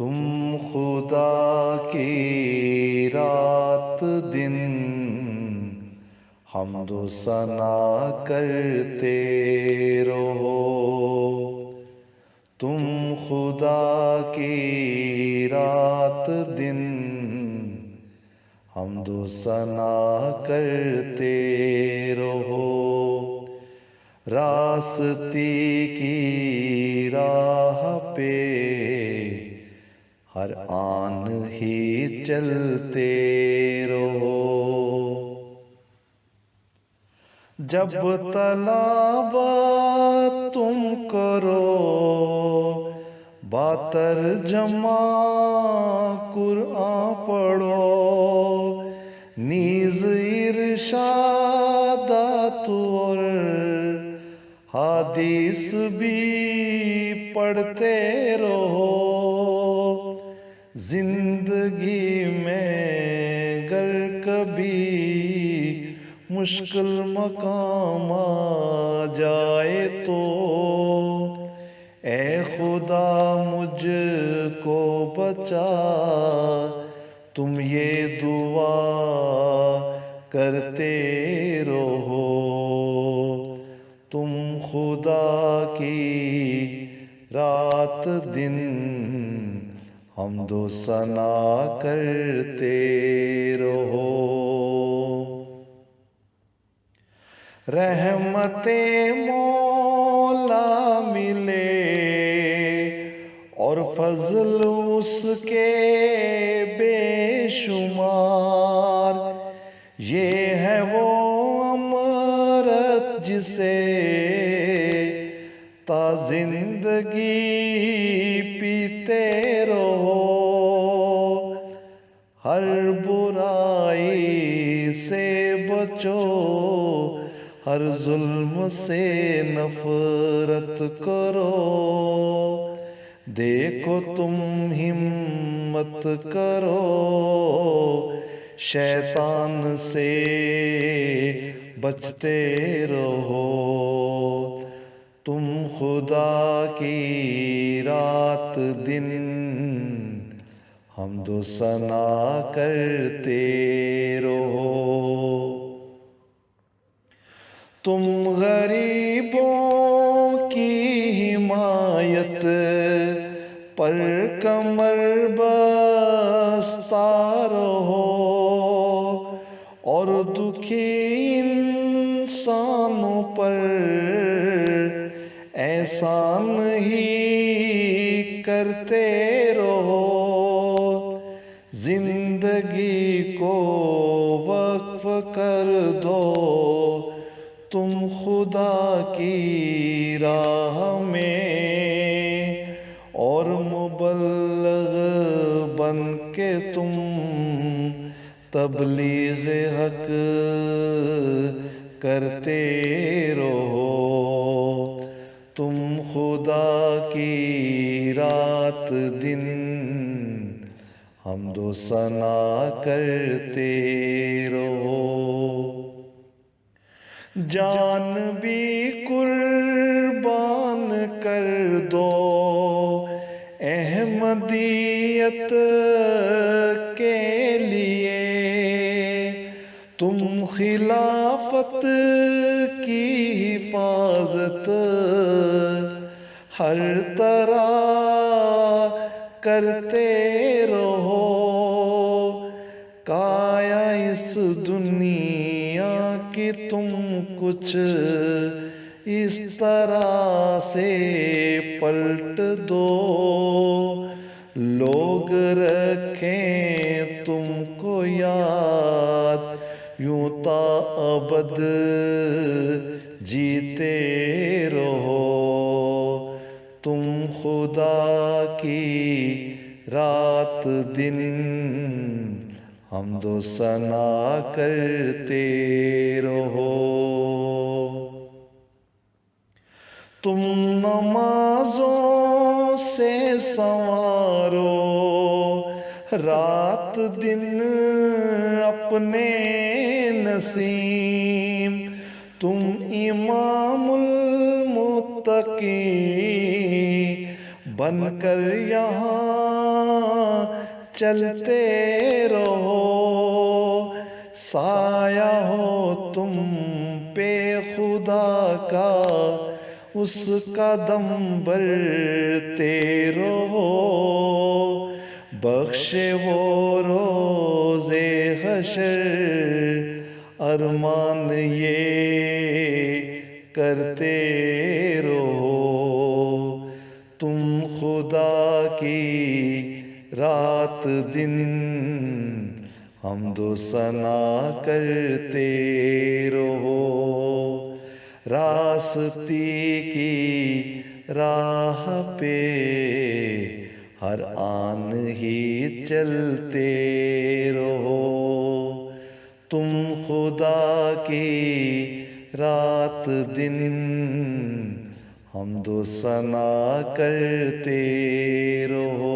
تم خدا کی رات دن حمد و ثنا کرتے رہو. تم خدا کی رات دن حمد و ثنا کرتے رہو. راستی کی راہ پہ ہر آن ہی چلتے رہو. جب طلب تم کرو باترجمہ قرآن پڑھو. نیز ارشادات اور حدیث بھی پڑھتے رہو. زندگی میں گر کبھی مشکل مقام آ جائے تو اے خدا مجھ کو بچا. تم یہ دعا کرتے رہو. تم خدا کی رات دن حمد و ثنا کرتے رہو. رحمت مولا ملے اور فضل اس کے بے شمار. یہ ہے وہ امرت جسے تا زندگی پیتے رہو. ہر برائی سے بچو، ہر ظلم سے نفرت کرو. دیکھو تم ہمت کرو، شیطان سے بچتے رہو. تم خدا کی رات دن حمد و ثنا کرتے رہو. تم غریبوں کی حمایت پر کمر بستہ رہو اور دکھی انسانوں پر احسان ہی کرتے رہو. زندگی کو وقف کر دو تم خدا کی راہ میں، اور مبلغ بن کے تم تبلیغ حق کرتے رہو. تم خدا کی رات دن حمد و ثنا کرتے رہو. جان بھی قربان کر دو احمدیت کے لیے. تم خلافت کی حفاظت ہر طرح کرتے رہو. کایا اس دنیا کی تم کچھ اس طرح سے پلٹ دو. لوگ رکھیں تم کو یاد، یوں تا ابد جیتے رہو. تم خدا کی رات دن حمد و ثنا کرتے رہو. تم نمازوں سے سنوارو رات دن اپنے نسیم. تم امام المتقین بن کر یہاں چلتے رہو، سایہ ہو تم پہ خدا کا، اس کا دم برتے رہو، بخشے وہ روز حشر، ارمان یہ کرتے رہو، تم خدا کی رات دن حمد و ثنا کرتے رہو، راستی کی راہ پہ ہر آن ہی چلتے رہو، تم خدا کی رات دن حمد و ثنا کرتے رہو۔